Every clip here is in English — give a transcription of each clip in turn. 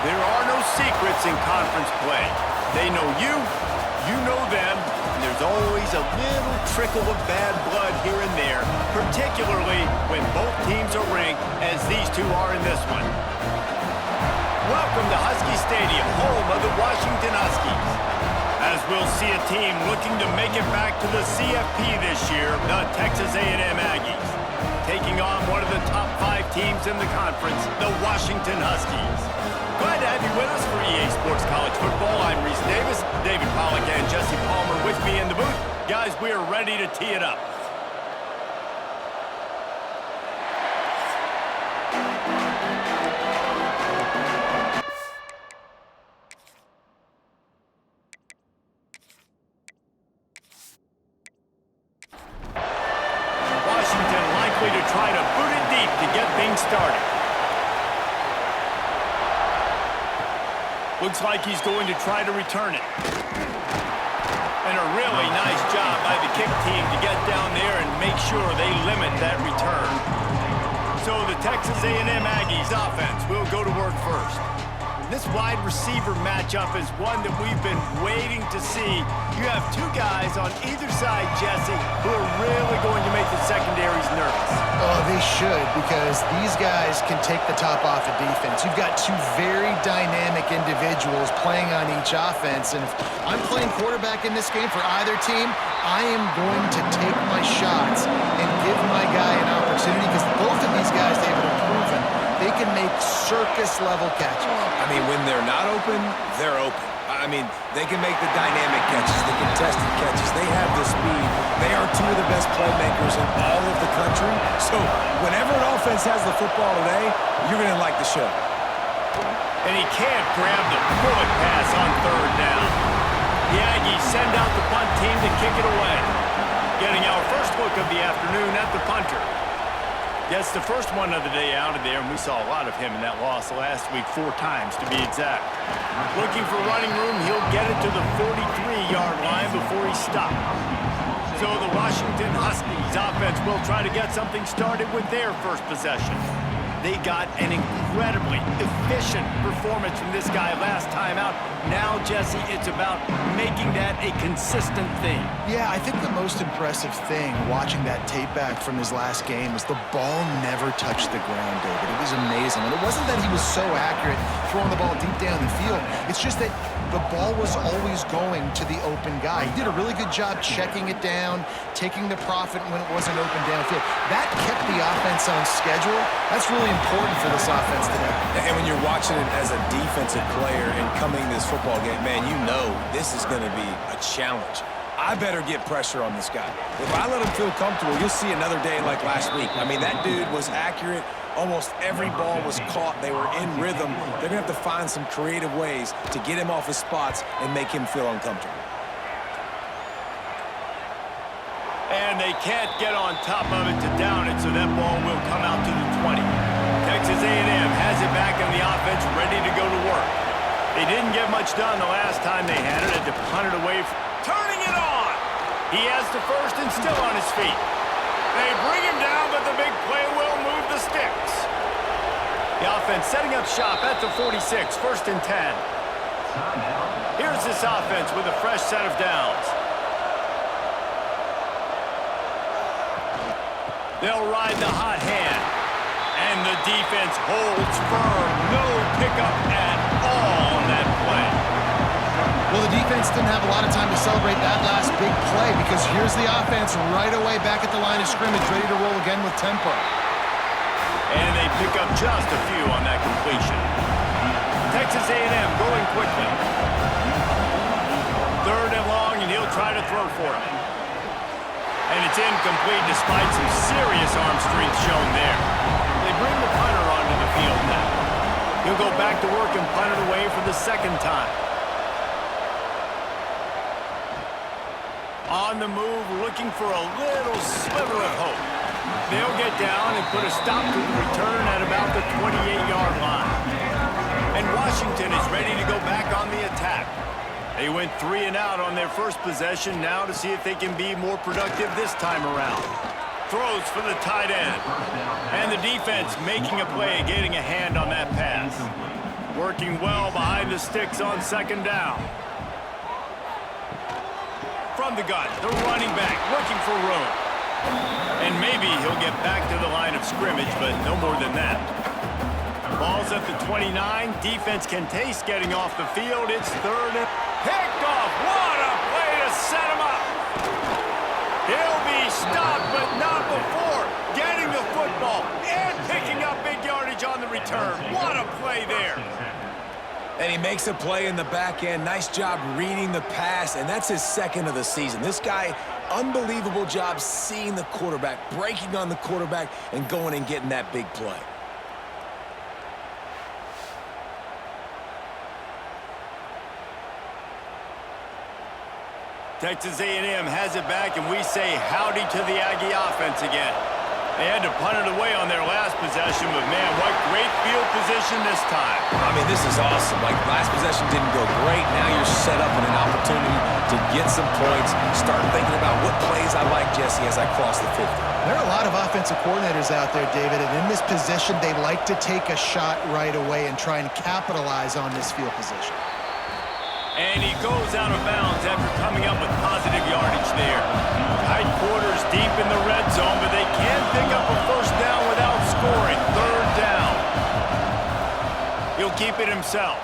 There are no secrets in conference play. They know you, you know them, and there's always a little trickle of bad blood here and there, particularly when both teams are ranked, as these two are in this one. Welcome to Husky Stadium, home of the Washington Huskies. As we'll see a team looking to make it back to the CFP this year, the Texas A&M Aggies, taking on one of the top 5 teams in the conference, the Washington Huskies. Glad to have you with us for EA Sports College Football. I'm Reese Davis, David Pollack and Jesse Palmer with me in the booth. Guys, we are ready to tee it up. Washington likely to try to boot it deep to get things started. Looks like he's going to try to return it. And a really nice job by the kick team to get down there and make sure they limit that return. So the Texas A&M Aggies offense will go to work first. This wide receiver matchup is one that we've been waiting to see. You have two guys on either side, Jesse, who are really going to make the secondaries nervous. Oh, they should, because these guys can take the top off of defense. You've got two very dynamic individuals playing on each offense, and if I'm playing quarterback in this game for either team, I am going to take my shots and give my guy an opportunity, because both of these guys, David, have proven they can make circus-level catches. I mean, when they're not open, they're open. I mean, they can make the dynamic catches, the contested catches. They have the speed. They are two of the best playmakers in all of the country. So whenever an offense has the football today, you're going to like the show. And he can't grab the bullet pass on third down. The Aggies send out the punt team to kick it away. Getting our first look of the afternoon at the punter. Gets the first one of the day out of there, and we saw a lot of him in that loss last week, 4 times to be exact. Looking for running room, he'll get it to the 43-yard line before he stopped. So the Washington Huskies offense will try to get something started with their first possession. They got an incredibly efficient performance from this guy last time out. Now, Jesse, it's about making that a consistent thing. Yeah, I think the most impressive thing watching that tape back from his last game is the ball never touched the ground, David. It was amazing. And it wasn't that he was so accurate throwing the ball deep down the field. It's just that the ball was always going to the open guy. He did a really good job checking it down, taking the profit when it wasn't open downfield. That kept the offense on schedule. That's really important for this offense today. And when you're watching it as a defensive player and coming to this football game, man, you know this is going to be a challenge. I better get pressure on this guy. If I let him feel comfortable, you'll see another day like last week. I mean, that dude was accurate. Almost every ball was caught. They were in rhythm. They're going to have to find some creative ways to get him off his spots and make him feel uncomfortable. And they can't get on top of it to down it, so that ball will come out to the 20. Texas A&M has it back in the offense, ready to go to work. They didn't get much done the last time they had it. Had to punt it away. Turning it on! He has the first and still on his feet. They bring him down, but the big play will move the sticks. The offense setting up shop at the 46, first and 10. Here's this offense with a fresh set of downs. They'll ride the hot hand. And the defense holds firm. No pickup at all on that play. Well, the defense didn't have a lot of time to celebrate that last big play, because here's the offense right away back at the line of scrimmage, ready to roll again with tempo. And they pick up just a few on that completion. Texas A&M going quickly. Third and long, and he'll try to throw for it. And it's incomplete despite some serious arm strength shown there. They bring the punter onto the field now. He'll go back to work and punt it away for the second time. On the move, looking for a little sliver of hope. They'll get down and put a stop to the return at about the 28-yard line. And Washington is ready to go back on the attack. They went 3 and out on their first possession, now to see if they can be more productive this time around. Throws for the tight end. And the defense making a play, getting a hand on that pass. working well behind the sticks on second down. From the gun, the running back looking for room. And maybe he'll get back to the line of scrimmage, but no more than that. Ball's at the 29. Defense can taste getting off the field. It's third and picked off. What a play to set him up. He'll be stopped, but not before getting the football and picking up big yardage on the return. What a play there. And he makes a play in the back end. Nice job reading the pass, and that's his second of the season. This guy, unbelievable job seeing the quarterback, breaking on the quarterback, and going and getting that big play. Texas A&M has it back, and we say howdy to the Aggie offense again. They had to punt it away on their last possession, but man, what great field position this time. I mean, this is awesome. Like, last possession didn't go great. Now you're set up in an opportunity to get some points. Start thinking about what plays I like, Jesse, as I cross the 50. There are a lot of offensive coordinators out there, David, and in this position, they like to take a shot right away and try and capitalize on this field position. And he goes out of bounds after coming up with positive yardage there. Tight quarters deep in the red zone, but they can pick up a first down without scoring. Third down. He'll keep it himself.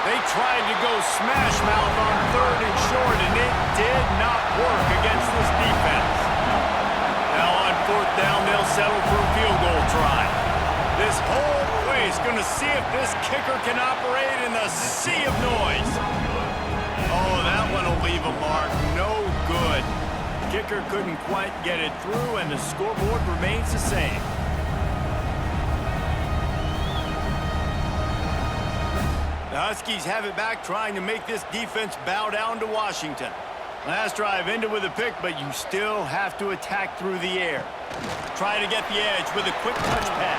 They tried to go smash mouth on third and short, and it did not work against this defense. Now on fourth down, they'll settle for a field goal try. This whole play is going to see if this kicker can operate in the sea of noise. Oh, that one will leave a mark. No good. Kicker couldn't quite get it through, and the scoreboard remains the same. The Huskies have it back, trying to make this defense bow down to Washington. Last drive ended with a pick, but you still have to attack through the air. Try to get the edge with a quick touch pass.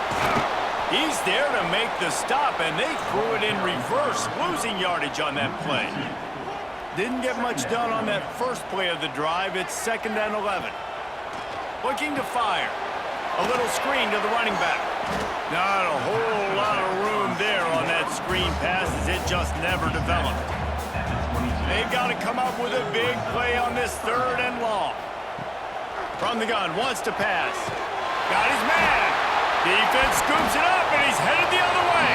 He's there to make the stop, and they threw it in reverse, losing yardage on that play. Didn't get much done on that first play of the drive. It's 2nd and 11. Looking to fire. A little screen to the running back. Not a whole lot of room there on that screen pass, as it just never developed. They've got to come up with a big play on this 3rd and long. From the gun, wants to pass. Got his man. Defense scoops it up, and he's headed the other way.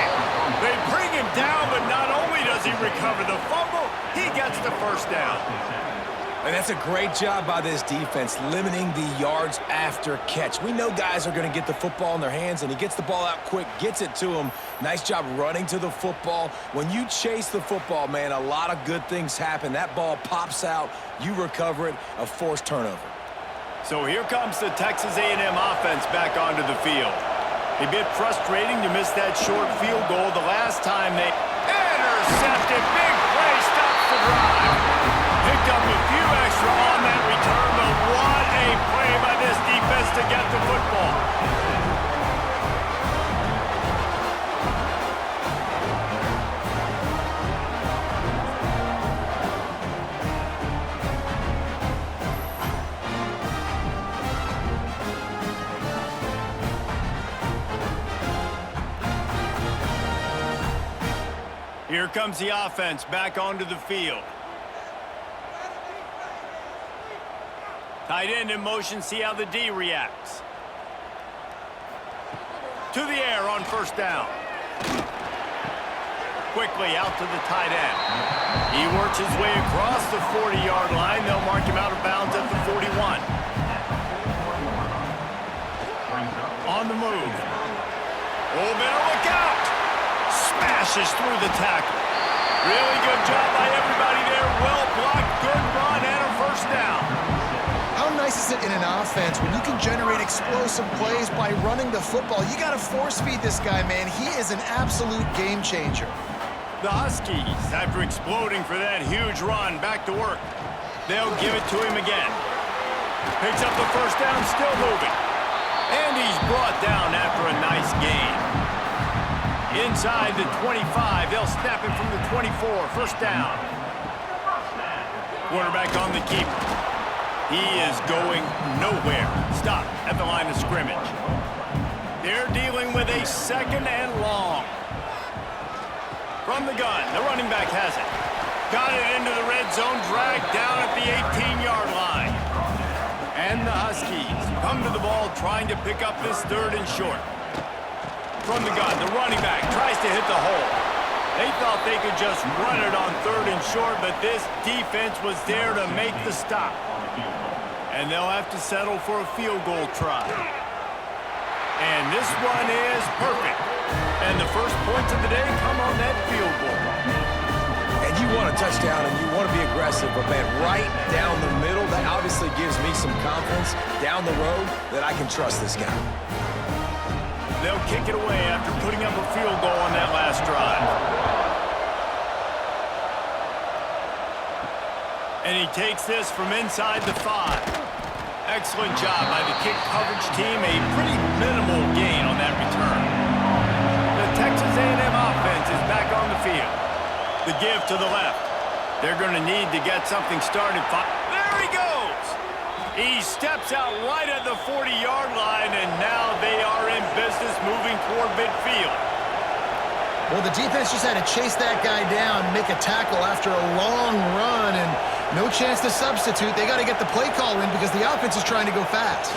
They bring him down, but not only does he recover the fumble, he gets the first down. And that's a great job by this defense, limiting the yards after catch. We know guys are going to get the football in their hands, and he gets the ball out quick, gets it to him. Nice job running to the football. When you chase the football, man, a lot of good things happen. That ball pops out, you recover it, a forced turnover. So here comes the Texas A&M offense back onto the field. A bit frustrating to miss that short field goal the last time they intercepted. Big play, stops the drive. Picked up a few extra on that return, but what a play by this defense to get the football. Here comes the offense back onto the field. Tight end in motion, see how the D reacts. To the air on first down. Quickly out to the tight end. He works his way across the 40-yard line. They'll mark him out of bounds at the 41. On the move. Oh, better look out. Smashes through the tackle. Really good job by everybody there. Well blocked, good run, and a first down. How nice is it in an offense when you can generate explosive plays by running the football? You got to force feed this guy, man. He is an absolute game changer. The Huskies, after exploding for that huge run, back to work. They'll give it to him again. Picks up the first down, still moving. And he's brought down after a nice gain. Inside the 25, they'll snap it from the 24, first down. Quarterback on the keeper. He is going nowhere. Stop at the line of scrimmage. They're dealing with a 2nd and long. From the gun, the running back has it. Got it into the red zone, dragged down at the 18-yard line. And the Huskies come to the ball trying to pick up this 3rd and short. From the gun, the running back tries to hit the hole. They thought they could just run it on 3rd and short, but this defense was there to make the stop. And they'll have to settle for a field goal try. And this one is perfect. And the first points of the day come on that field goal. And you want a touchdown and you want to be aggressive, but man, right down the middle, that obviously gives me some confidence down the road that I can trust this guy. They'll kick it away after putting up a field goal on that last drive. And he takes this from inside the 5. Excellent job by the kick coverage team. A pretty minimal gain on that return. The Texas A&M offense is back on the field. The give to the left. They're going to need to get something started. There he goes! He steps out right at the 40-yard line, and now they are in business moving toward midfield. Well, the defense just had to chase that guy down, make a tackle after a long run, and no chance to substitute. They got to get the play call in because the offense is trying to go fast.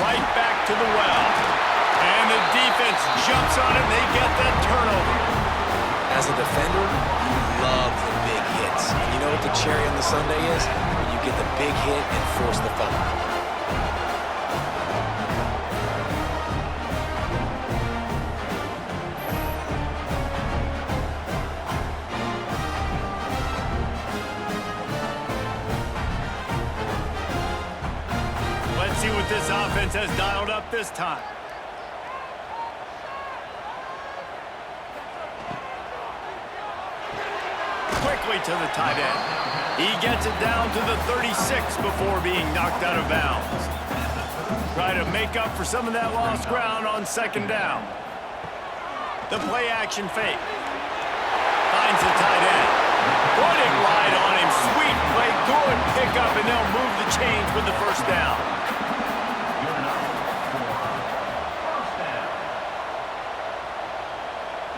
Right back to the well. And the defense jumps on it, and they get that turnover. As a defender, you love the big hits. And you know what the cherry on the sundae is? When you get the big hit and force the fumble. See what this offense has dialed up this time. Quickly to the tight end. He gets it down to the 36 before being knocked out of bounds. Try to make up for some of that lost ground on 2nd down. The play action fake. Finds the tight end. Put it right on him. Sweet play. Good pickup, and they'll move the chains with the 1st down.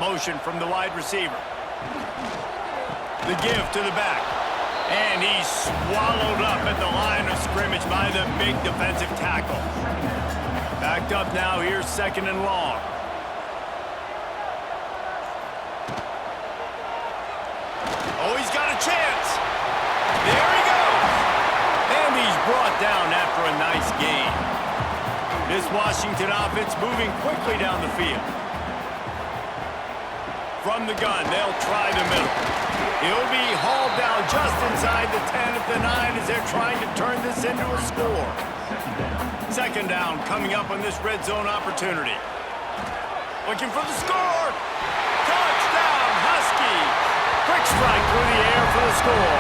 Motion from the wide receiver. The give to the back. And he's swallowed up at the line of scrimmage by the big defensive tackle. Backed up now. Here's 2nd and long. Oh, he's got a chance. There he goes. And he's brought down after a nice gain. This Washington offense moving quickly down the field. From the gun, they'll try the middle. He'll be hauled down just inside the 10 at the 9 as they're trying to turn this into a score. 2nd down coming up on this red zone opportunity. Looking for the score. Touchdown, Huskies. Quick strike through the air for the score.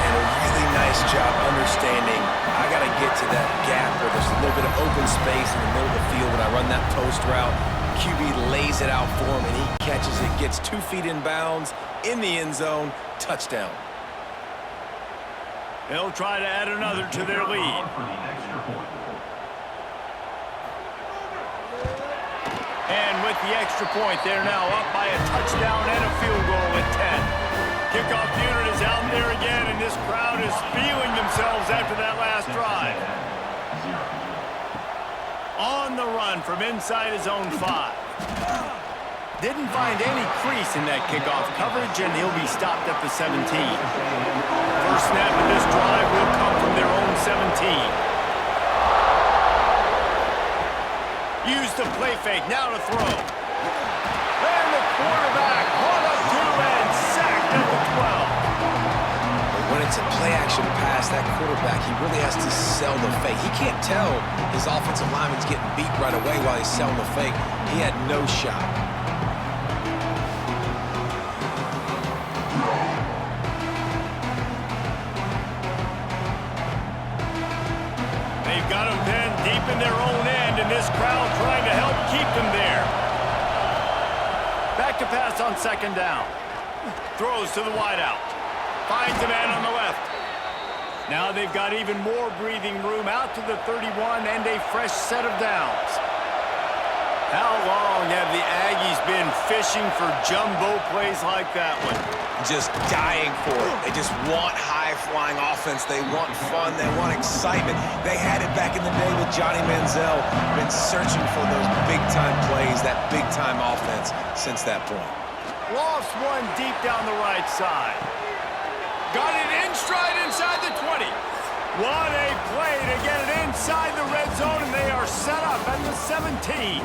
And a really nice job understanding I got to get to that gap where there's a little bit of open space in the middle of the field when I run that post route. QB lays it out for him, and he catches it, gets 2 feet in bounds, in the end zone, touchdown. They'll try to add another to their lead. And with the extra point, they're now up by a touchdown and a field goal at 10. Kickoff unit is out there again, and this crowd is feeling themselves after that last drive. On the run from inside his own 5. Didn't find any crease in that kickoff coverage, and he'll be stopped at the 17. First snap of this drive will come from their own 17. Use the play fake, now to throw. And the quarterback caught up to and sacked at the 12. When it's a play-action pass, that quarterback, he really has to sell the fake. He can't tell his offensive lineman's getting beat right away while he's selling the fake. He had no shot. They've got him pinned deep in their own end, and this crowd trying to help keep them there. Back to pass on 2nd down. Throws to the wideout. Finds a man on the left. Now they've got even more breathing room out to the 31 and a fresh set of downs. How long have the Aggies been fishing for jumbo plays like that one? Just dying for it. They just want high-flying offense. They want fun. They want excitement. They had it back in the day with Johnny Manziel. Been searching for those big-time plays, that big-time offense since that point. Lost one deep down the right side. Got it in stride inside the 20. What a play to get it inside the red zone, and they are set up at the 17.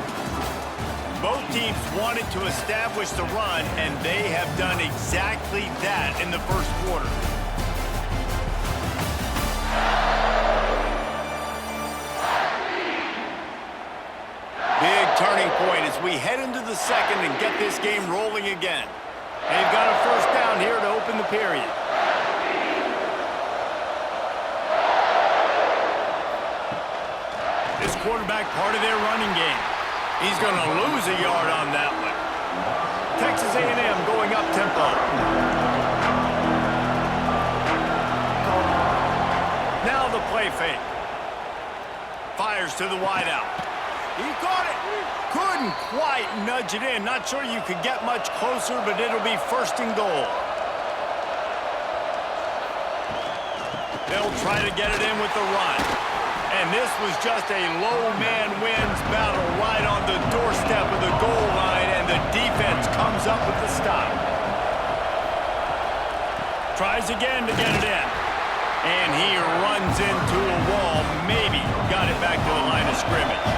Both teams wanted to establish the run, and they have done exactly that in the first quarter. Big turning point as we head into the second and get this game rolling again. They've got a first down here to open the period. This quarterback part of their running game. He's going to lose a yard on that one. Texas A&M going up tempo. Now the play fake. Fires to the wideout. He caught it. Couldn't quite nudge it in. Not sure you could get much closer, but it'll be first and goal. They'll try to get it in with the run. And this was just a low man wins battle right on the doorstep of the goal line, and the defense comes up with the stop. Tries again to get it in. And he runs into a wall. Maybe got it back to the line of scrimmage.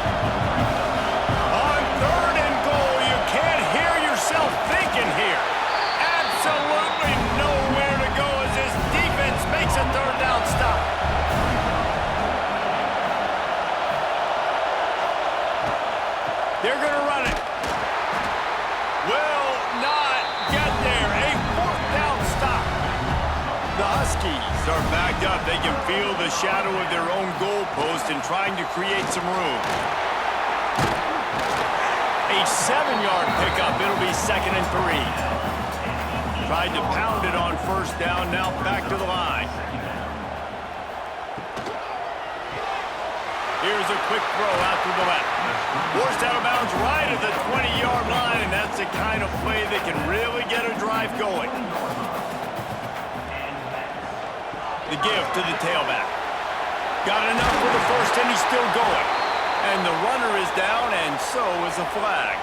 On third and goal, you can't hear yourself thinking here. Absolutely nowhere to go as this defense makes a third down stop. They're going to run it. Will not get there. A fourth down stop. The Huskies are backed up. They can feel the shadow of their own goalpost and trying to create some room. A 7-yard pickup. It'll be 2nd and 3. Tried to pound it on first down. Now back to the line. Here's a quick throw out to the left. Forced out of bounds right at the 20-yard line, and that's the kind of play that can really get a drive going. The give to the tailback. Got enough for the first, and he's still going. And the runner is down, and so is the flag.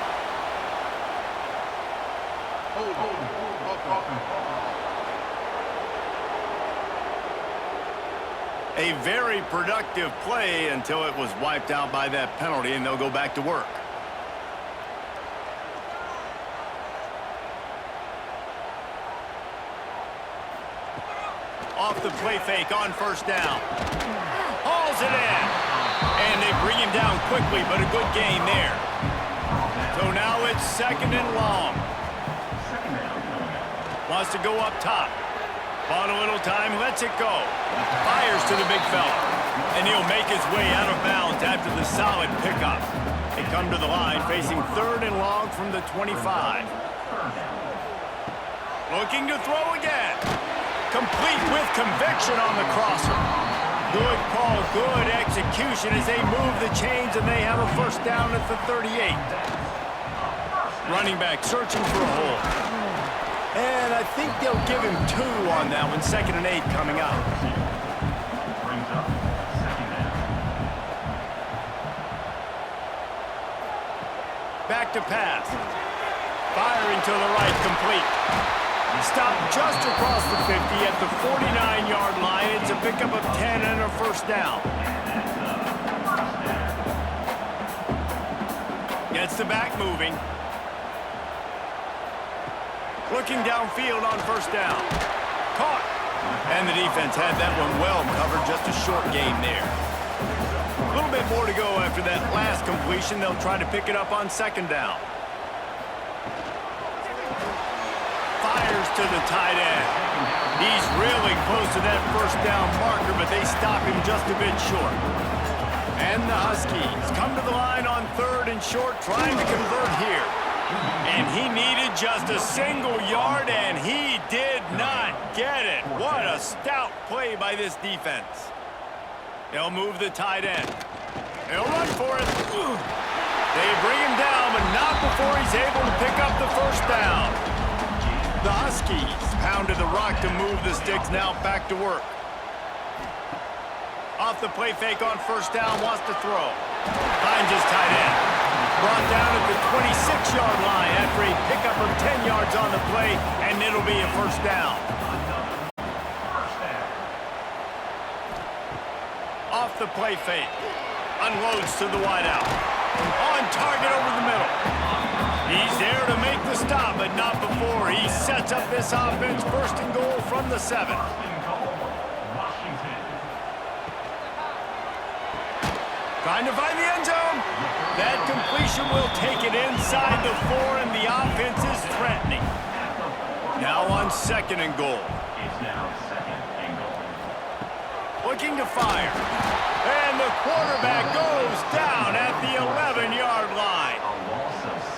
A very productive play until it was wiped out by that penalty, and they'll go back to work. Off the play fake on first down. Hauls it in. And they bring him down quickly, but a good gain there. So now it's 2nd and long. Wants to go up top. On a little time, lets it go. Fires to the big fella. And he'll make his way out of bounds after the solid pickup. They come to the line facing 3rd and long from the 25. Looking to throw again. Complete with conviction on the crosser. Good call, good execution as they move the chains, and they have a first down at the 38. Running back searching for a hole. And I think they'll give him 2 on that one. 2nd and 8 coming up. Back to pass. Firing to the right, complete. Stopped just across the 50 at the 49-yard line. It's a pickup of 10 and a first down. Gets the back moving. Looking downfield on first down. Caught. And the defense had that one well covered. Just a short game there. A little bit more to go after that last completion. They'll try to pick it up on 2nd down. Fires to the tight end. He's really close to that first down marker, but they stop him just a bit short. And the Huskies come to the line on 3rd and short, trying to convert here. And he needed just a single yard, and he did not get it. What a stout play by this defense. They'll move the tight end. They'll run for it. They bring him down, but not before he's able to pick up the first down. The Huskies pounded the rock to move the sticks, now back to work. Off the play fake on first down, wants to throw. Finds his tight end. Brought down at the 26-yard line after a pickup of 10 yards on the play, and it'll be a first down. Off the play fake. Unloads to the wideout. On target over the middle. He's there to make the stop, but not before. He sets up this offense, first and goal from the 7. Trying to find the end zone. That completion will take it inside the 4, and the offense is threatening. Now on second and goal. Looking to fire. And the quarterback goes down at the 11-yard line.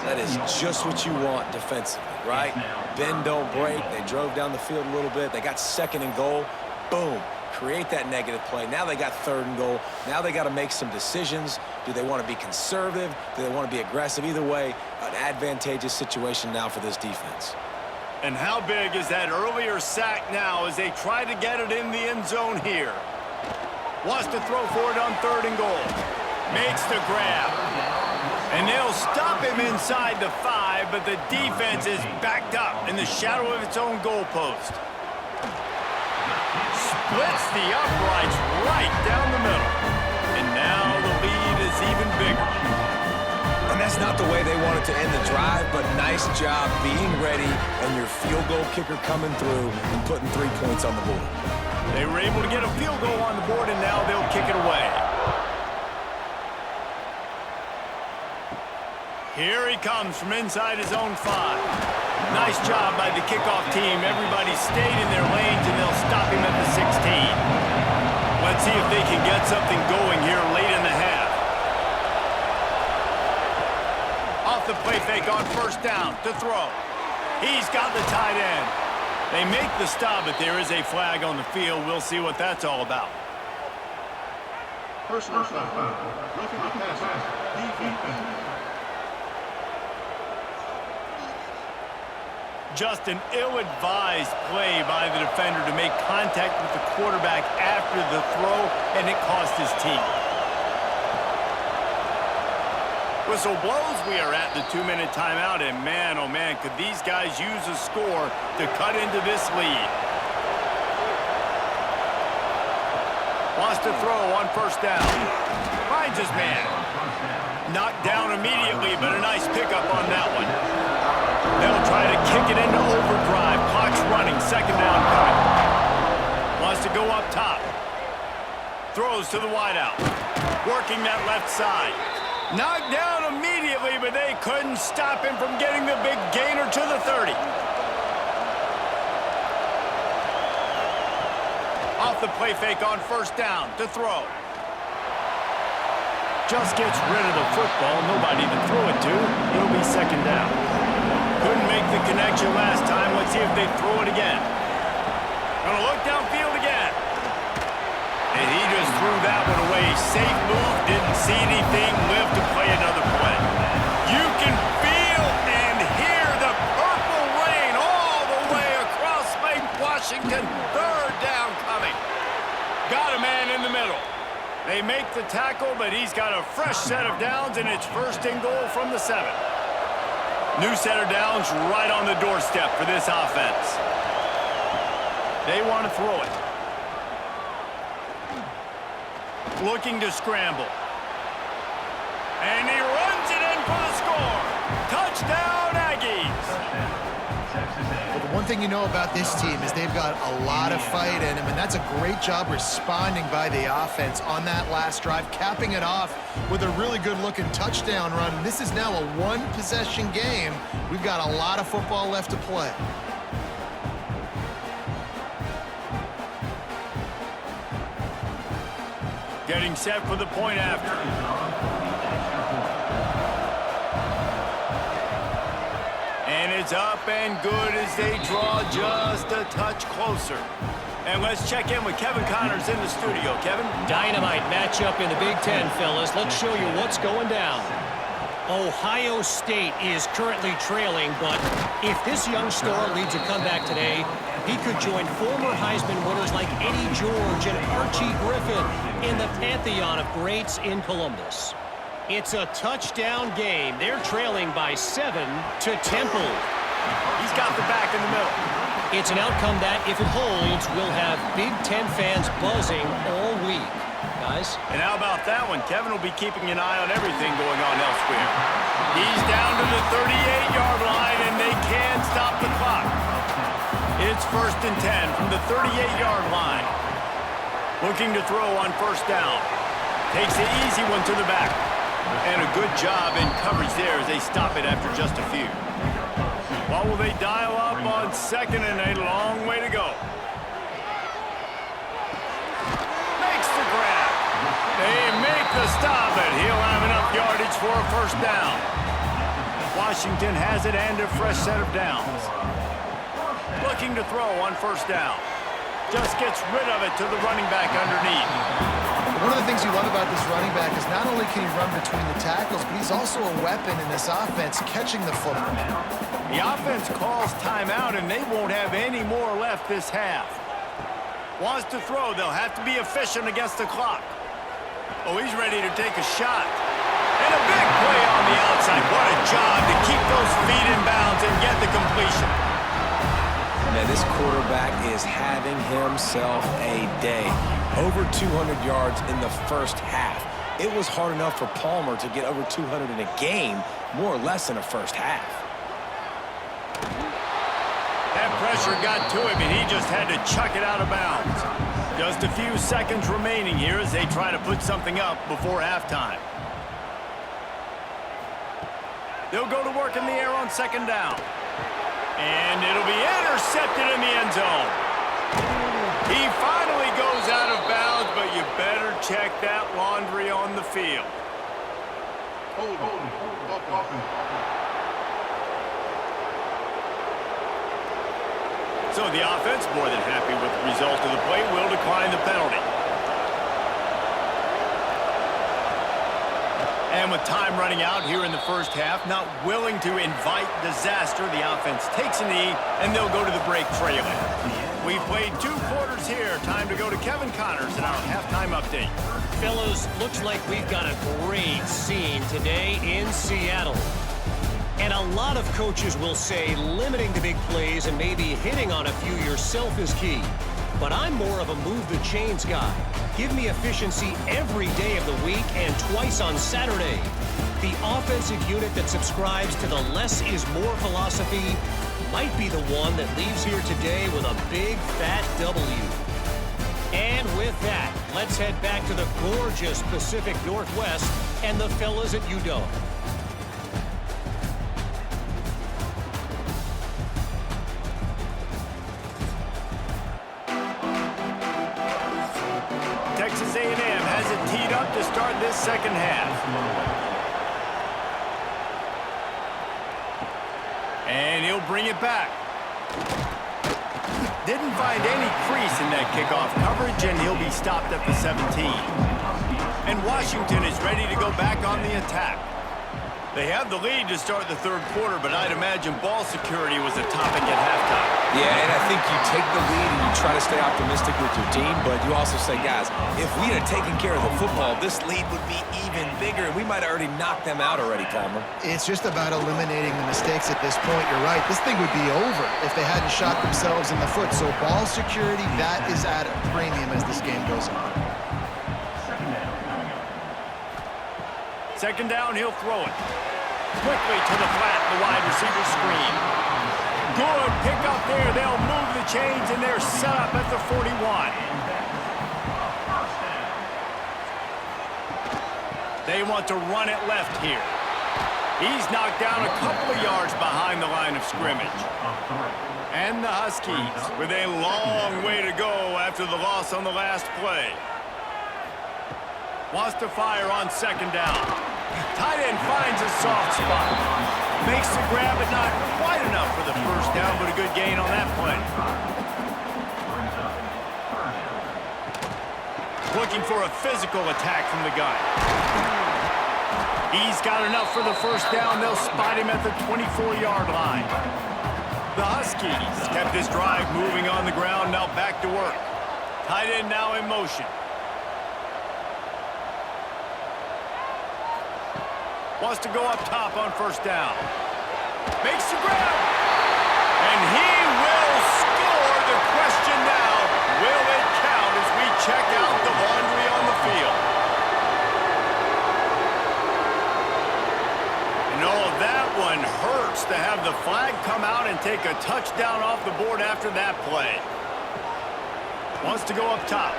That is just what you want defensively, right? Bend, don't break. They drove down the field a little bit. They got second and goal. Boom. Create that negative play. Now they got third and goal. Now they got to make some decisions. Do they want to be conservative? Do they want to be aggressive? Either way, an advantageous situation now for this defense. And how big is that earlier sack now as they try to get it in the end zone here? Wants to throw for it on third and goal. Makes the grab. And they'll stop him inside the 5, but the defense is backed up in the shadow of its own goalpost. Splits the uprights right down the middle. And now the lead is even bigger. And that's not the way they wanted to end the drive, but nice job being ready and your field goal kicker coming through and putting 3 points on the board. They were able to get a field goal on the board, and now they'll kick it away. Here he comes from inside his own 5. Nice job by the kickoff team. Everybody stayed in their lanes, and they'll stop him at the 16. Let's see if they can get something going here late in the half. Off the play fake on first down to throw. He's got the tight end. They make the stop, but there is a flag on the field. We'll see what that's all about. Personal foul. Roughing the passer. Defense. Just an ill-advised play by the defender to make contact with the quarterback after the throw, and it cost his team. Whistle blows. We are at the 2-minute timeout, and man, oh man, could these guys use a score to cut into this lead. Wants to throw on first down. Finds his man. Knocked down immediately, but a nice pickup on that one. They'll try to kick it into overdrive. Clock's running. Second down coming. Wants to go up top. Throws to the wideout. Working that left side. Knocked down immediately, but they couldn't stop him from getting the big gainer to the 30. Off the play fake on first down to throw. Just gets rid of the football. Nobody to throw it to. It'll be second down. Couldn't make the connection last time. Let's see if they throw it again. Gonna look downfield again. And he just threw that one away. Safe move, didn't see anything, lived to play another play. You can feel and hear the purple rain all the way across Lake Washington. Third down coming. Got a man in the middle. They make the tackle, but he's got a fresh set of downs, and it's first and goal from the 7. New set of downs right on the doorstep for this offense. They want to throw it. Looking to scramble. And he runs it in for the score. Touchdown, Aggies. Well, the one thing you know about this team is they've got a lot of fight in them, and that's a great job responding by the offense on that last drive, capping it off with a really good-looking touchdown run. This is now a one-possession game. We've got a lot of football left to play. Getting set for the point after. And it's up and good as they draw just a touch closer. And let's check in with Kevin Connors in the studio. Kevin? Dynamite matchup in the Big Ten, fellas. Let's show you what's going down. Ohio State is currently trailing, but if this young star leads a comeback today, he could join former Heisman winners like Eddie George and Archie Griffin in the pantheon of greats in Columbus. It's a touchdown game. They're trailing by 7 to Temple. He's got the back in the middle. It's an outcome that, if it holds, will have Big Ten fans buzzing all week. Guys? And how about that one? Kevin will be keeping an eye on everything going on elsewhere. He's down to the 38-yard line, and they can't stop the clock. It's 1st and 10 from the 38-yard line. Looking to throw on 1st down. Takes the easy one to the back. And a good job in coverage there as they stop it after just a few. What will they dial up on 2nd and a long way to go? Makes the grab. They make the stop, but he'll have enough yardage for a 1st down. Washington has it and a fresh set of downs. Looking to throw on 1st down. Just gets rid of it to the running back underneath. One of the things you love about this running back is not only can he run between the tackles, but he's also a weapon in this offense catching the football. The offense calls timeout, and they won't have any more left this half. Wants to throw. They'll have to be efficient against the clock. Oh, he's ready to take a shot. And a big play on the outside. What a job to keep those feet in bounds and get the completion. Man, this quarterback is having himself a day. Over 200 yards in the 1st half. It was hard enough for Palmer to get over 200 in a game, more or less in a 1st half. That pressure got to him, and he just had to chuck it out of bounds. Just a few seconds remaining here as they try to put something up before halftime. They'll go to work in the air on 2nd down. And it'll be intercepted in the end zone. He finally goes out of bounds, but you better check that laundry on the field. So the offense, more than happy with the result of the play, will decline the penalty. And with time running out here in the 1st half, not willing to invite disaster, the offense takes a knee, and they'll go to the break trailing. We've played 2 quarters here. Time to go to Kevin Connors in our halftime update. Fellas, looks like we've got a great scene today in Seattle. And a lot of coaches will say limiting the big plays and maybe hitting on a few yourself is key. But I'm more of a move the chains guy. Give me efficiency every day of the week and twice on Saturday. The offensive unit that subscribes to the less is more philosophy might be the one that leaves here today with a big fat W. And with that, let's head back to the gorgeous Pacific Northwest and the fellas at UW. Texas A&M has it teed up to start this 2nd half. And he'll bring it back. Didn't find any crease in that kickoff coverage, and he'll be stopped at the 17. And Washington is ready to go back on the attack. They have the lead to start the 3rd quarter, but I'd imagine ball security was a topic at halftime. Yeah, and I think you take the lead and you try to stay optimistic with your team, but you also say, guys, if we had taken care of the football, this lead would be even bigger, and we might have already knocked them out already, Palmer. It's just about eliminating the mistakes at this point. You're right. This thing would be over if they hadn't shot themselves in the foot. So ball security, that is at a premium as this game goes on. 2nd down, he'll throw it. Quickly to the flat, the wide receiver screen. Good pick up there. They'll move the chains, and they're set up at the 41. They want to run it left here. He's knocked down a couple of yards behind the line of scrimmage. And the Huskies with a long way to go after the loss on the last play. Wants to fire on 2nd down. Tight end finds a soft spot. Makes the grab, but not quite enough for the 1st down, but a good gain on that play. Looking for a physical attack from the gun. He's got enough for the first down. They'll spot him at the 24-yard line. The Huskies kept this drive moving on the ground. Now back to work. Tight end now in motion. Wants to go up top on first down. Makes the grab. And he will score. The question now, will it count as we check out the laundry on the field? And oh, that one hurts to have the flag come out and take a touchdown off the board after that play. Wants to go up top.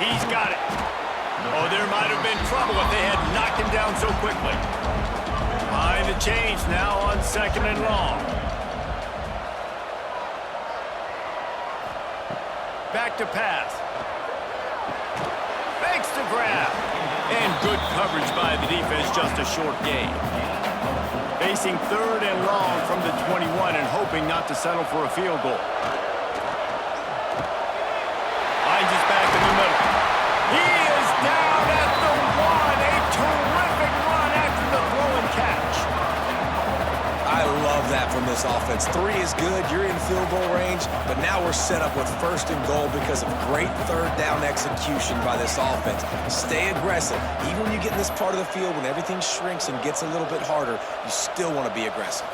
He's got it. Oh, there might have been trouble if they had knocked him down so quickly. Behind the chains now on 2nd and long. Back to pass. Makes the grab. And good coverage by the defense, just a short gain. Facing 3rd and long from the 21 and hoping not to settle for a field goal. Finds his back in the middle. He is down at the 1. A terrific run after the throw and catch. I love that from this offense. 3 is good. You're in field goal range, but now we're set up with 1st and goal because of great 3rd down execution by this offense. Stay aggressive. Even when you get in this part of the field, when everything shrinks and gets a little bit harder, you still want to be aggressive.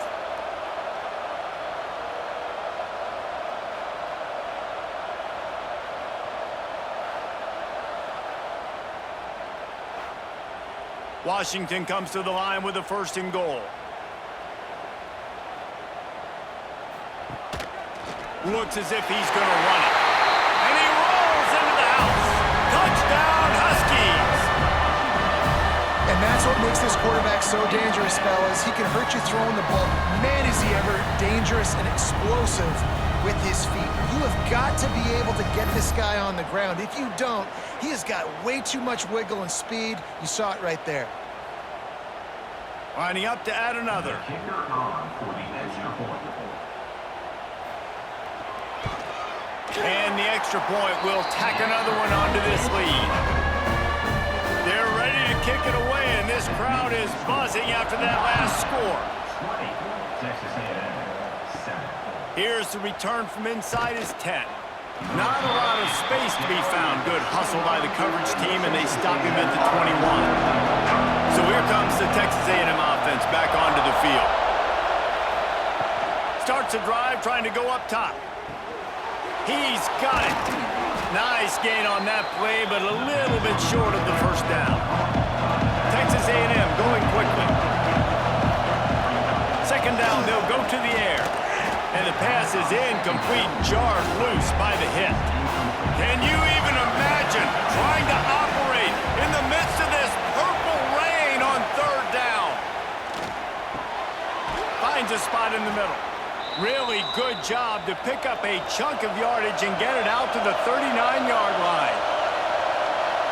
Washington comes to the line with a 1st and goal. Looks as if he's going to run it. And he rolls into the house. Touchdown, Huskies! And that's what makes this quarterback so dangerous, fellas. He can hurt you throwing the ball. Man, is he ever dangerous and explosive with his feet. You have got to be able to get this guy on the ground. If you don't, he has got way too much wiggle and speed. You saw it right there. Lining up to add another. Kicker on for the extra point. And the extra point will tack another one onto this lead. They're ready to kick it away, and this crowd is buzzing after that last score. 20, Texas A&M, 7. Here's the return from inside his 10. Not a lot of space to be found. Good hustle by the coverage team, and they stop him at the 21. So here comes the Texas A&M offense back onto the field. Starts a drive trying to go up top. He's got it. Nice gain on that play, but a little bit short of the first down. Texas A&M going quickly. 2nd down, they'll go to the air. And the pass is incomplete, jarred loose by the hit. Can you even imagine trying to operate in the midst of this purple rain on 3rd down? Finds a spot in the middle. Really good job to pick up a chunk of yardage and get it out to the 39-yard line.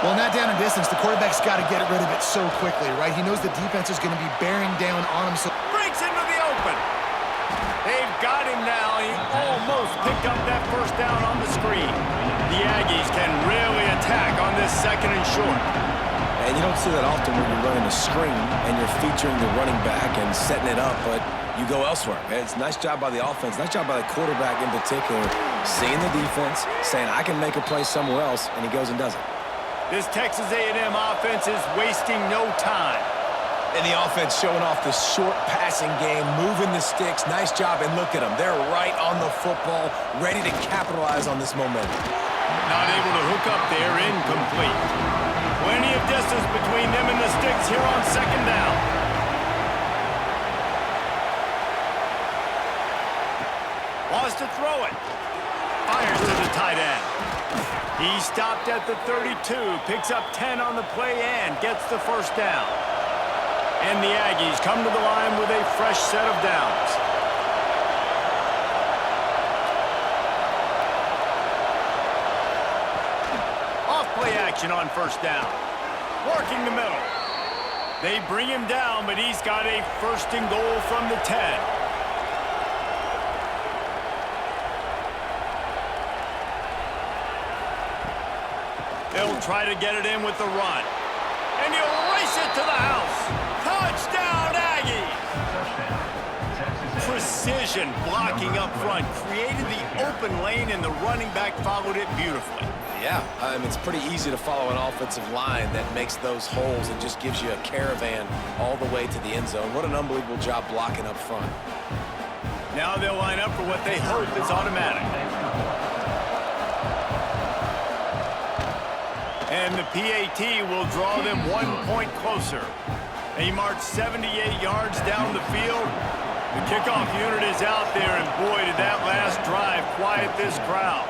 Well, in that down and distance, the quarterback's got to get rid of it so quickly, right? He knows the defense is going to be bearing down on him. So Breaks into the open. They've got him now. He almost picked up that first down on the screen. The Aggies can really attack on this 2nd and short. And you don't see that often when you're running a screen and you're featuring the running back and setting it up, but you go elsewhere. It's a nice job by the offense, nice job by the quarterback in particular, seeing the defense, saying, I can make a play somewhere else, and he goes and does it. This Texas A&M offense is wasting no time. And the offense showing off the short passing game, moving the sticks. Nice job, and look at them. They're right on the football, ready to capitalize on this momentum. Not able to hook up there, incomplete. Plenty of distance between them and the sticks here on 2nd down. Wants to throw it. Fires to the tight end. He stopped at the 32, picks up 10 on the play and gets the first down. And the Aggies come to the line with a fresh set of downs. Off-play action on first down. Working the middle. They bring him down, but he's got a 1st and goal from the 10. They'll try to get it in with the run. And he'll race it to the house. Touchdown, Aggies! Precision blocking up front created the open lane, and the running back followed it beautifully. Yeah, it's pretty easy to follow an offensive line that makes those holes and just gives you a caravan all the way to the end zone. What an unbelievable job blocking up front. Now they'll line up for what they hope is automatic. And the PAT will draw them 1 point closer. They march 78 yards down the field. The kickoff unit is out there, and boy, did that last drive quiet this crowd.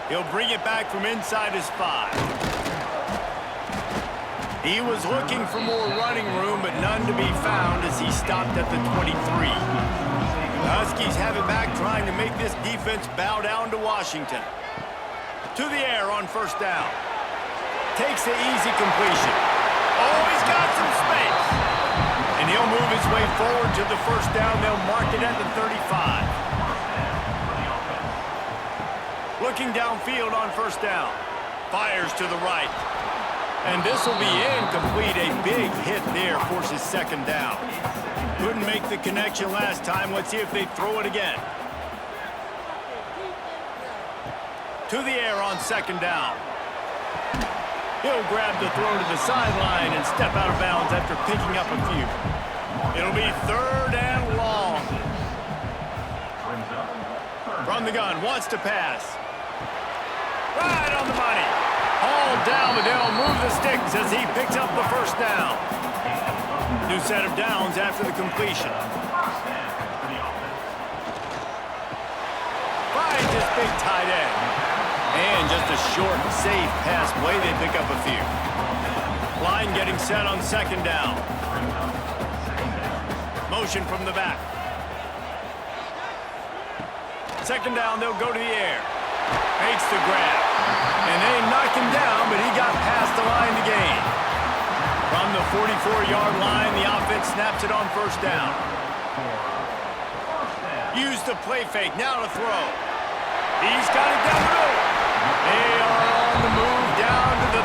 He'll bring it back from inside his 5. He was looking for more running room, but none to be found as he stopped at the 23. The Huskies have it back, trying to make this defense bow down to Washington. To the air on first down. Takes the easy completion. Oh, he's got some space. And he'll move his way forward to the first down. They'll mark it at the 35. Looking downfield on first down. Fires to the right. And this will be incomplete. A big hit there forces second down. Couldn't make the connection last time. Let's see if they throw it again. To the air on second down. He'll grab the throw to the sideline and step out of bounds after picking up a few. It'll be third and long. From the gun, wants to pass. Right on the money. Hauled down, but they'll move the sticks as he picks up the first down. New set of downs after the completion. Finds his big tight end. And just a short, safe pass play. They pick up a few. Line getting set on second down. Motion from the back. Second down, they'll go to the air. Makes the grab. And they knock him down, but he got past the line to gain. From the 44-yard line, the offense snaps it on first down. Use the play fake, now to throw. He's got it down the middle. They are on the move down to the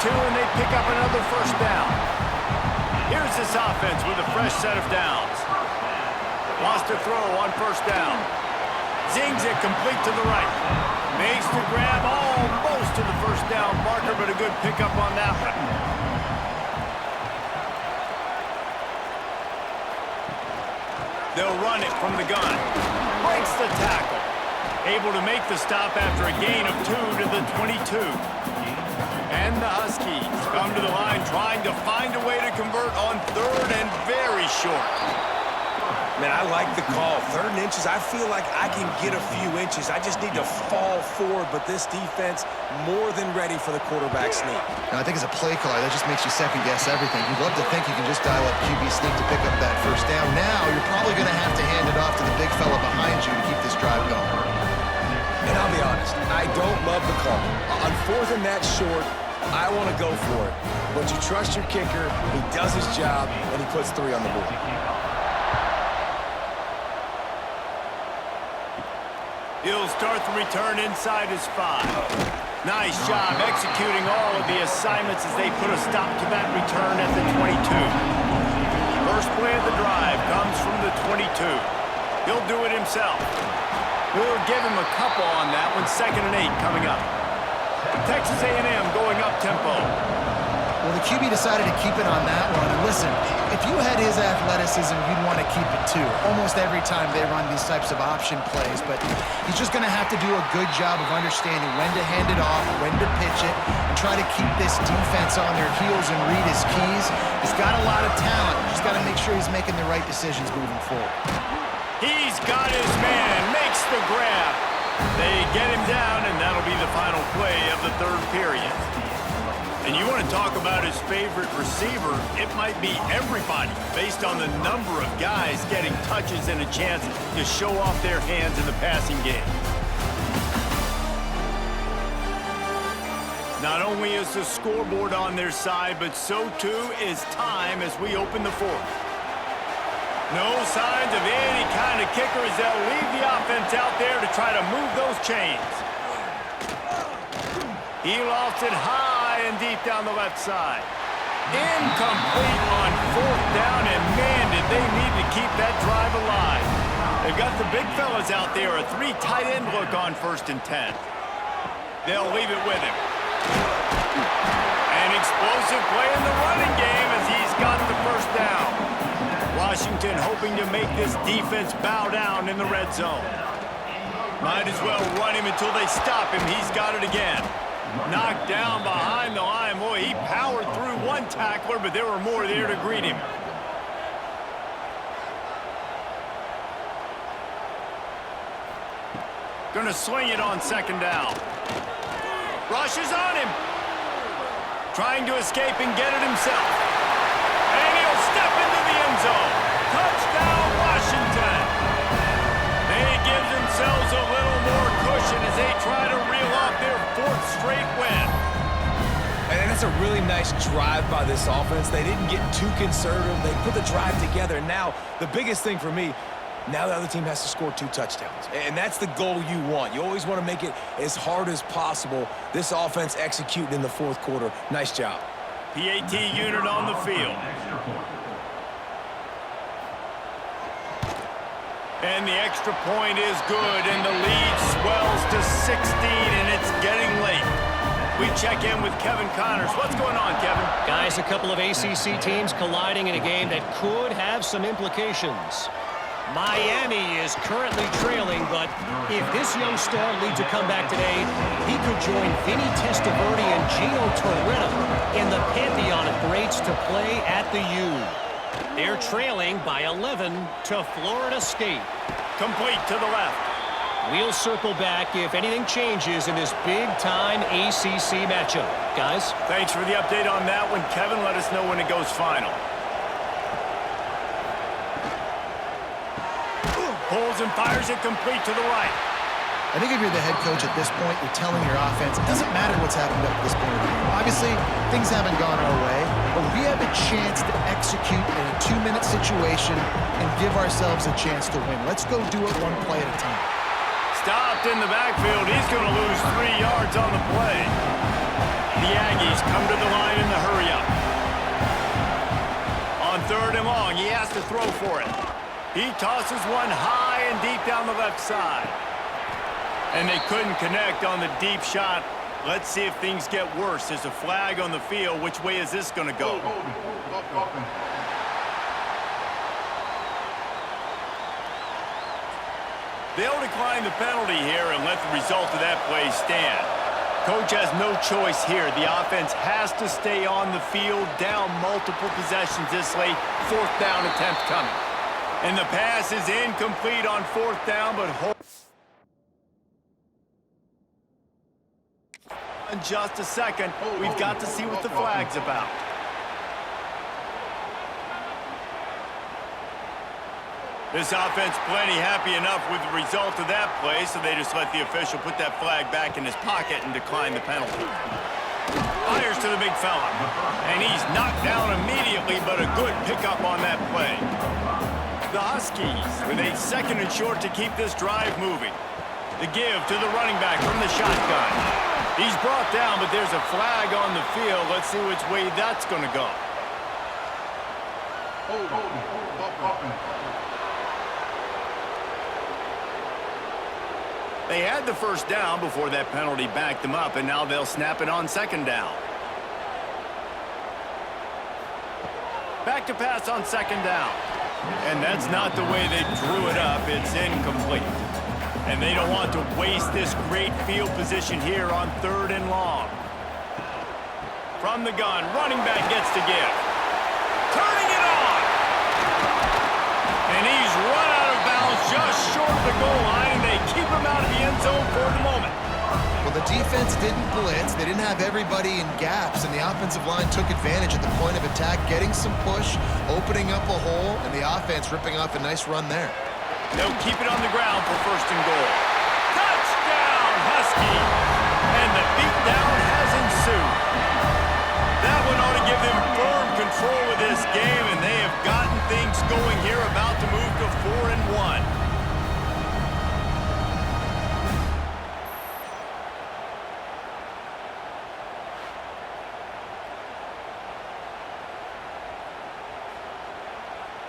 32, and they pick up another first down. Here's this offense with a fresh set of downs. Lost a throw on first down. Zings it complete to the right. Makes the grab almost to the first down marker, but a good pickup on that one. They'll run it from the gun. Breaks the tackle. Able to make the stop after a gain of 2 to the 22. And the Huskies come to the line trying to find a way to convert on third and very short. Man, I like the call. 3rd and inches, I feel like I can get a few inches. I just need to fall forward, but this defense more than ready for the quarterback sneak. And I think as a play caller, that just makes you second-guess everything. You'd love to think you can just dial up QB sneak to pick up that first down. Now, you're probably going to have to hand it off to the big fella behind you to keep this drive going. And I'll be honest, I don't love the call. On 4th and that short, I want to go for it. But you trust your kicker, he does his job, and he puts 3 on the board. He'll start the return inside his 5. Nice job executing all of the assignments as they put a stop to that return at the 22. First play of the drive comes from the 22. He'll do it himself. We'll give him a couple on that one. 2nd and 8 coming up. Texas A&M going up tempo. Well, the QB decided to keep it on that one. And listen, if you had his athleticism, you'd want to keep it too. Almost every time they run these types of option plays. But he's just going to have to do a good job of understanding when to hand it off, when to pitch it, and try to keep this defense on their heels and read his keys. He's got a lot of talent. Just got to make sure he's making the right decisions moving forward. He's got his man, makes the grab. They get him down, and that'll be the final play of the 3rd period. And you want to talk about his favorite receiver, it might be everybody based on the number of guys getting touches and a chance to show off their hands in the passing game. Not only is the scoreboard on their side, but so too is time as we open the 4th. No signs of any kind of kicker as they'll leave the offense out there to try to move those chains. He lofts it high and deep down the left side. Incomplete on 4th down, and man, did they need to keep that drive alive. They've got the big fellas out there, a 3 tight end look on 1st and 10. They'll leave it with him. An explosive play in the running game as he's got the 1st down. Washington hoping to make this defense bow down in the red zone. Might as well run him until they stop him. He's got it again. Knocked down behind the line. Boy, he powered through one tackler, but there were more there to greet him. Gonna swing it on 2nd down. Rushes on him. Trying to escape and get it himself. And he'll step into the end zone. Touchdown, Washington. They give themselves a little more cushion as they try to reel off their 4th straight win. And it's a really nice drive by this offense. They didn't get too conservative. They put the drive together. Now, the biggest thing for me, now the other team has to score 2 touchdowns. And that's the goal you want. You always want to make it as hard as possible. This offense executing in the 4th quarter. Nice job. PAT unit on the field. And the extra point is good, and the lead swells to 16, and it's getting late. We check in with Kevin Connors. What's going on, Kevin? Guys, a couple of ACC teams colliding in a game that could have some implications. Miami is currently trailing, but if this young star leads a comeback today, he could join Vinny Testaverde and Gino Torretta in the pantheon of greats to play at the U. They're trailing by 11 to Florida State. Complete to the left. We'll circle back if anything changes in this big-time ACC matchup. Guys? Thanks for the update on that one, Kevin. Let us know when it goes final. Pulls and fires it complete to the right. I think if you're the head coach at this point, you're telling your offense, it doesn't matter what's happened up to this point of the game. Obviously, things haven't gone our way, but we have a chance to execute in a 2-minute situation and give ourselves a chance to win. Let's go do it 1 play at a time. Stopped in the backfield. He's going to lose 3 yards on the play. The Aggies come to the line in the hurry-up. On 3rd and long, he has to throw for it. He tosses one high and deep down the left side. And they couldn't connect on the deep shot. Let's see if things get worse. There's a flag on the field. Which way is this going to go? They'll decline the penalty here and let the result of that play stand. Coach has no choice here. The offense has to stay on the field, down multiple possessions this late. 4th down attempt coming. And the pass is incomplete on 4th down, but in just a second, we've got to see what the flag's about. This offense plenty happy enough with the result of that play, so they just let the official put that flag back in his pocket and decline the penalty. Fires to the big fella, and he's knocked down immediately, but a good pickup on that play. The Huskies with a 2nd and short to keep this drive moving. The give to the running back from the shotgun. He's brought down, but there's a flag on the field. Let's see which way that's going to go. They had the 1st down before that penalty backed them up, and now they'll snap it on 2nd down. Back to pass on 2nd down. And that's not the way they drew it up. It's incomplete. And they don't want to waste this great field position here on 3rd and long. From the gun, running back gets to give. Turning it on! And he's run out of bounds just short of the goal line, and they keep him out of the end zone for the moment. Well, the defense didn't blitz. They didn't have everybody in gaps, and the offensive line took advantage at the point of attack, getting some push, opening up a hole, and the offense ripping off a nice run there. They'll keep it on the ground for 1st and goal. Touchdown, Huskies! And the beatdown has ensued. That one ought to give them firm control of this game, and they have gotten things going here, about to move to 4-1.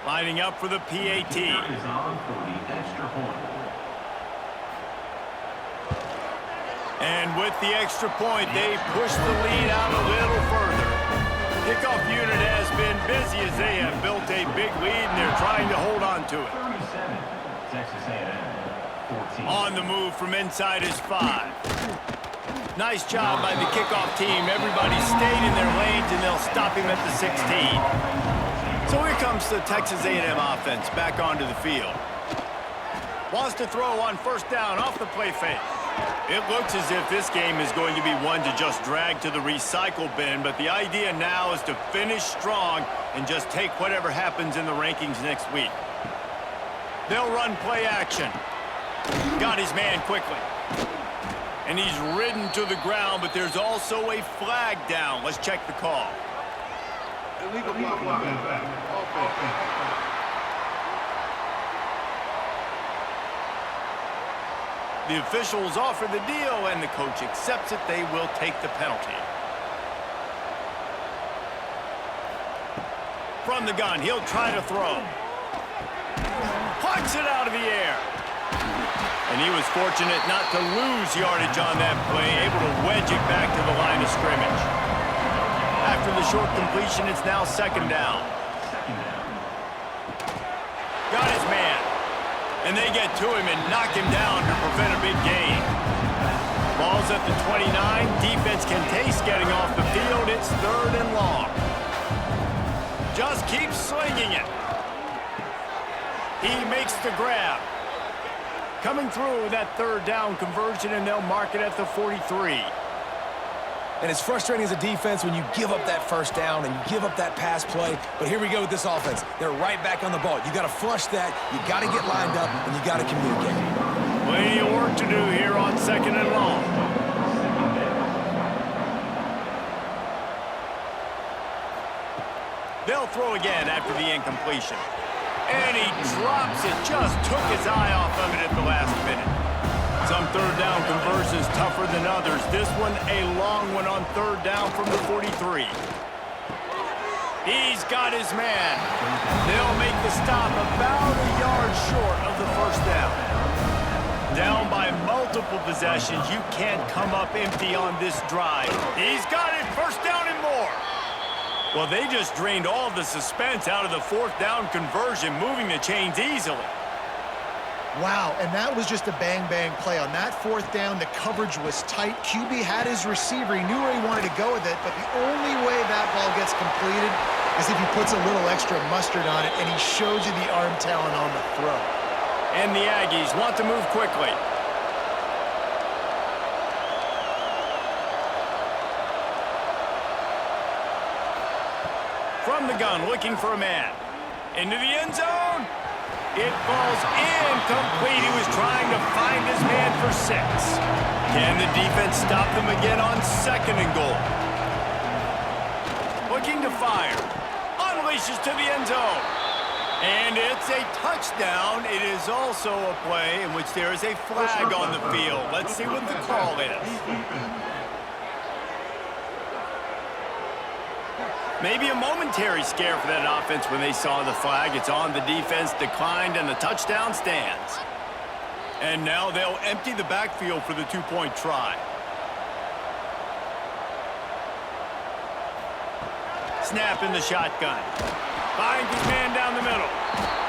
Lining up for the PAT. Is on for the extra point. And with the extra point, they push the lead out a little further. Kickoff unit has been busy as they have built a big lead, and they're trying to hold on to it. 37, Texas A&M, 14. On the move from inside is 5. Nice job by the kickoff team. Everybody stayed in their lanes, and they'll stop him at the 16. So here comes the Texas A&M offense back onto the field. Wants to throw on first down off the play fake. It looks as if this game is going to be one to just drag to the recycle bin, but the idea now is to finish strong and just take whatever happens in the rankings next week. They'll run play action. Got his man quickly. And he's ridden to the ground, but there's also a flag down. Let's check the call. Illegal block. The officials offer the deal, and the coach accepts it. They will take the penalty. From the gun, he'll try to throw. Plucks it out of the air. And he was fortunate not to lose yardage on that play, able to wedge it back to the line of scrimmage. After the short completion, it's now second down. Got his man. And they get to him and knock him down to prevent a big gain. Ball's at the 29. Defense can taste getting off the field. It's 3rd and long. Just keep slinging it. He makes the grab. Coming through with that 3rd down conversion, and they'll mark it at the 43. And it's frustrating as a defense when you give up that first down and you give up that pass play. But here we go with this offense. They're right back on the ball. You got to flush that. You got to get lined up, and you got to communicate. Plenty of work to do here on 2nd and long. They'll throw again after the incompletion. And he drops it. Just took his eye off of it at the last minute. Some 3rd down conversions tougher than others. This one a long one on 3rd down from the 43. He's got his man. They'll make the stop about a yard short of the first down. Down by multiple possessions. You can't come up empty on this drive. He's got it. First down and more. Well, they just drained all the suspense out of the 4th down conversion, moving the chains easily. Wow, and that was just a bang-bang play. On that 4th down, the coverage was tight. QB had his receiver. He knew where he wanted to go with it, but the only way that ball gets completed is if he puts a little extra mustard on it, and he shows you the arm talent on the throw. And the Aggies want to move quickly. From the gun, looking for a man. Into the end zone. It falls incomplete. He was trying to find his man for 6. Can the defense stop them again on 2nd and goal? Looking to fire. Unleashes to the end zone. And it's a touchdown. It is also a play in which there is a flag on the field. Let's see what the call is. Maybe a momentary scare for that offense when they saw the flag. It's on, the defense declined, and the touchdown stands. And now they'll empty the backfield for the 2-point try. Snap in the shotgun. Finds his man down the middle.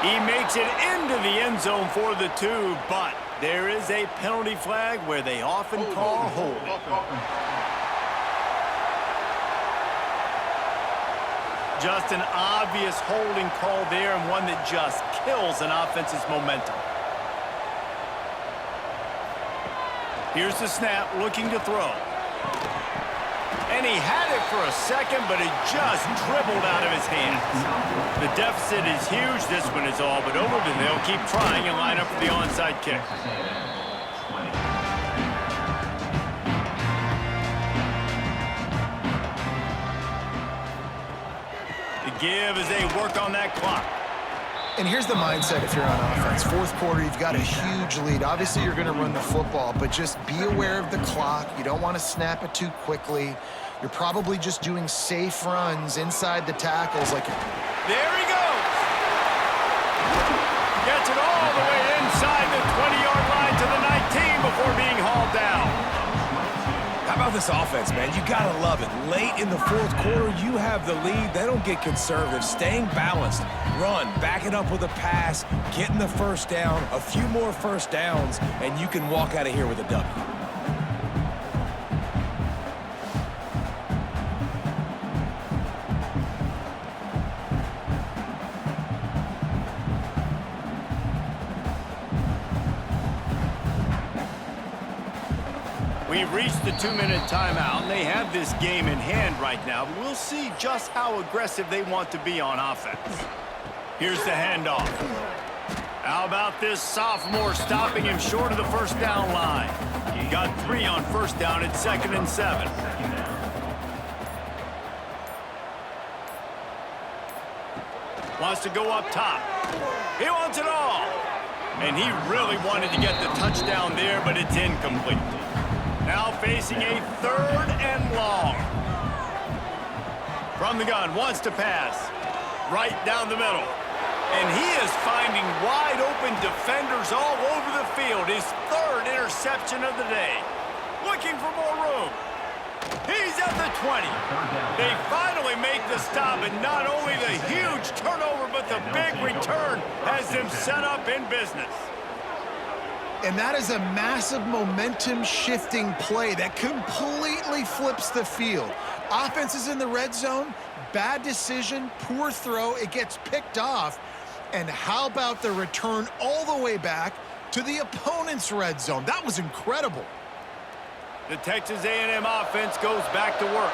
He makes it into the end zone for the 2, but there is a penalty flag where they often call holding. Just an obvious holding call there, and one that just kills an offense's momentum. Here's the snap, looking to throw. And he had it for a second, but it just dribbled out of his hands. The deficit is huge. This one is all but over, but they'll keep trying and line up for the onside kick. Give as they work on that clock. And here's the mindset if you're on offense. 4th quarter, you've got a huge lead. Obviously, you're going to run the football, but just be aware of the clock. You don't want to snap it too quickly. You're probably just doing safe runs inside the tackles. There he goes. Gets it all the way inside the 20-yard line to the 19 before being hauled down. How about this offense, man? You got to love it. Late in the fourth quarter, you have the lead. They don't get conservative. Staying balanced. Run, back it up with a pass, getting the first down, a few more first downs, and you can walk out of here with a W. We've reached the 2-minute timeout, and they have this game in hand right now. But we'll see just how aggressive they want to be on offense. Here's the handoff. How about this sophomore stopping him short of the first down line? He got 3 on first down at 2nd and 7. Wants to go up top. He wants it all. And he really wanted to get the touchdown there, but it's incomplete. Now facing a 3rd and long. From the gun, wants to pass. Right down the middle. And he is finding wide open defenders all over the field. His 3rd interception of the day. Looking for more room. He's at the 20. They finally make the stop, and not only the huge turnover, but the big return has them set up in business. And that is a massive momentum-shifting play that completely flips the field. Offense is in the red zone, bad decision, poor throw, it gets picked off. And how about the return all the way back to the opponent's red zone? That was incredible. The Texas A&M offense goes back to work.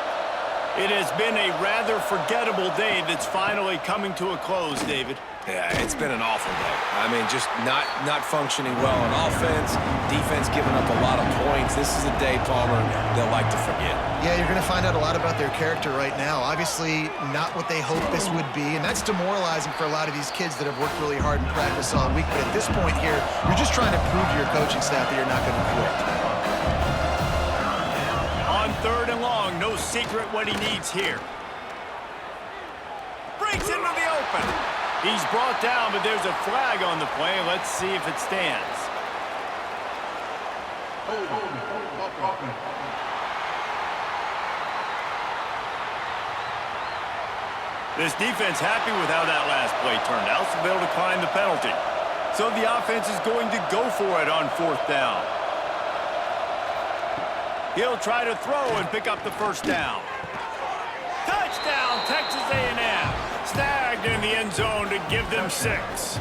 It has been a rather forgettable day that's finally coming to a close, David. Yeah, it's been an awful day. I mean, just not functioning well on offense, defense giving up a lot of points. This is a day, Palmer, they'll like to forget. Yeah, you're going to find out a lot about their character right now. Obviously, not what they hoped this would be, and that's demoralizing for a lot of these kids that have worked really hard in practice all week. But at this point here, you're just trying to prove to your coaching staff that you're not going to quit. On 3rd and long, no secret what he needs here. Breaks into the open. He's brought down, but there's a flag on the play. Let's see if it stands. This defense happy with how that last play turned out, so they'll decline the penalty. So the offense is going to go for it on 4th down. He'll try to throw and pick up the first down. Touchdown, Texas A&M. Snagged in the end zone to give them 6.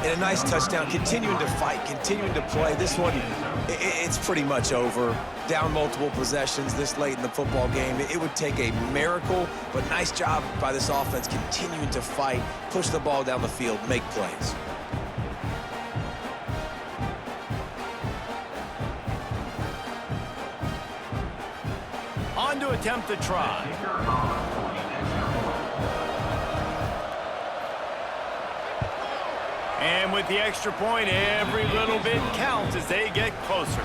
And a nice touchdown, continuing to fight, continuing to play. This one, it's pretty much over. Down multiple possessions this late in the football game. It would take a miracle, but nice job by this offense continuing to fight, push the ball down the field, make plays. On to attempt the try. And with the extra point, every little bit counts as they get closer.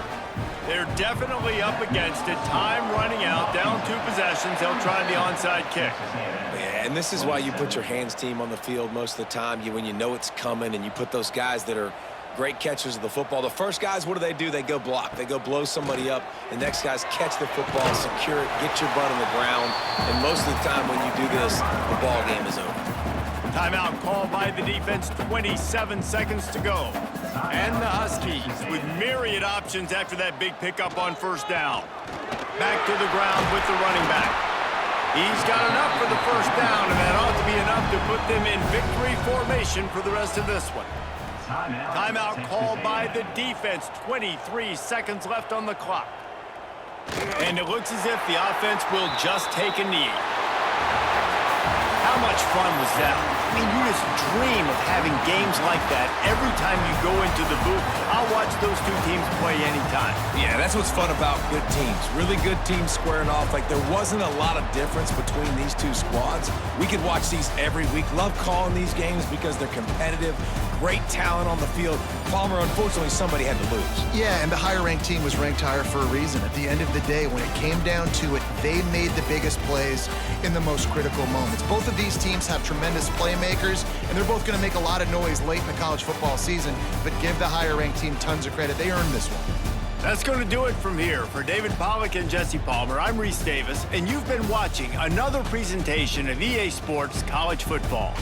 They're definitely up against it. Time running out, down 2 possessions. They'll try the onside kick. Yeah, and this is why you put your hands team on the field most of the time. When you know it's coming and you put those guys that are great catchers of the football. The first guys, what do? They go block. They go blow somebody up. The next guys catch the football, secure it, get your butt on the ground. And most of the time when you do this, the ball game is over. Timeout called by the defense, 27 seconds to go. And the Huskies with myriad options after that big pickup on first down. Back to the ground with the running back. He's got enough for the first down, and that ought to be enough to put them in victory formation for the rest of this one. Timeout called by the defense, 23 seconds left on the clock. And it looks as if the offense will just take a knee. How much fun was that? I mean, you just dream of having games like that every time you go into the booth. I'll watch those 2 teams play anytime. Yeah, that's what's fun about good teams. Really good teams squaring off. Like, there wasn't a lot of difference between these 2 squads. We could watch these every week. Love calling these games because they're competitive. Great talent on the field. Palmer, unfortunately, somebody had to lose. Yeah, and the higher-ranked team was ranked higher for a reason. At the end of the day, when it came down to it, they made the biggest plays in the most critical moments. Both of these teams have tremendous playmakers, and they're both going to make a lot of noise late in the college football season, but give the higher-ranked team tons of credit. They earned this one. That's going to do it from here. For David Pollack and Jesse Palmer, I'm Reese Davis, and you've been watching another presentation of EA Sports College Football.